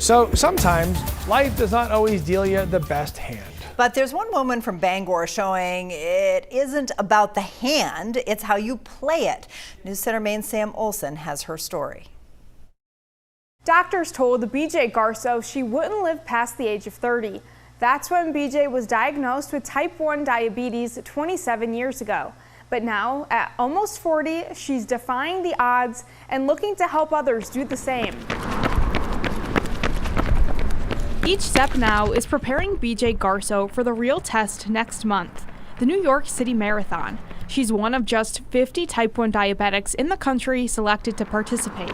So sometimes life does not always deal you the best hand. But there's one woman from Bangor showing it isn't about the hand, it's how you play it. News Center Maine's Sam Olson has her story. Doctors told BJ Garceau she wouldn't live past the age of 30. That's when BJ was diagnosed with type 1 diabetes 27 years ago. But now, at almost 40, she's defying the odds and looking to help others do the same. Each step now is preparing BJ Garceau for the real test next month, the New York City Marathon. She's one of just 50 type 1 diabetics in the country selected to participate.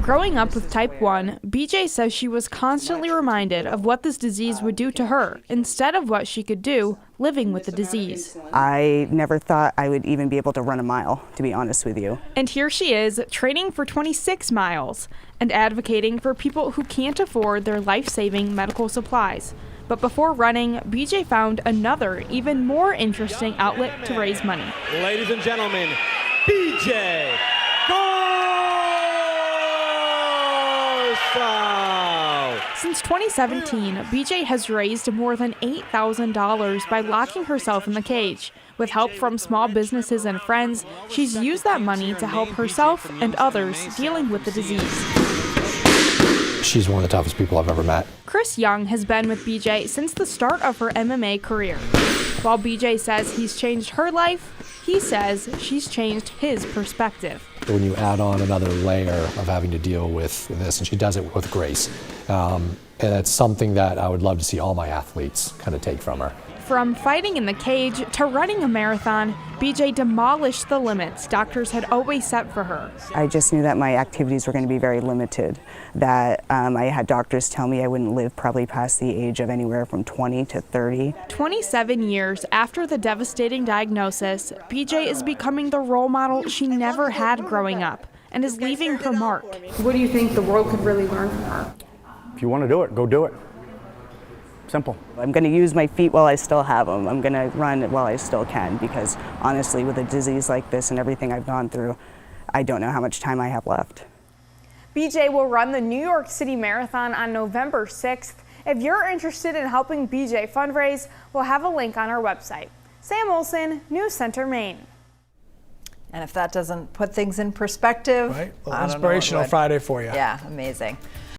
Growing up with type 1, BJ says she was constantly reminded of what this disease would do to her instead of what she could do living with the disease. I never thought I would even be able to run a mile, to be honest with you. And here she is, training for 26 miles and advocating for people who can't afford their life-saving medical supplies. But before running, BJ found another, even more interesting outlet to raise money. Ladies and gentlemen, BJ Garceau! Since 2017, BJ has raised more than $8,000 by locking herself in the cage. With help from small businesses and friends, she's used that money to help herself and others dealing with the disease. She's one of the toughest people I've ever met. Chris Young has been with BJ since the start of her MMA career. While BJ says he's changed her life, he says she's changed his perspective. When you add on another layer of having to deal with this, and she does it with grace, and it's something that I would love to see all my athletes kind of take from her. From fighting in the cage to running a marathon, BJ demolished the limits doctors had always set for her. I just knew that my activities were going to be very limited, that I had doctors tell me I wouldn't live probably past the age of anywhere from 20 to 30. 27 years after the devastating diagnosis, BJ is becoming the role model she never had growing up and is leaving her mark. What do you think the world could really learn from her? If you want to do it, go do it. Simple. I'm going to use my feet while I still have them. I'm going to run while I still can, because honestly, with a disease like this and everything I've gone through, I don't know how much time I have left. BJ will run the New York City Marathon on November 6th. If you're interested in helping BJ fundraise, we'll have a link on our website. Sam Olson, News Center, Maine. And if that doesn't put things in perspective, Right? I don't know what Inspirational would. Friday for you. Yeah, amazing.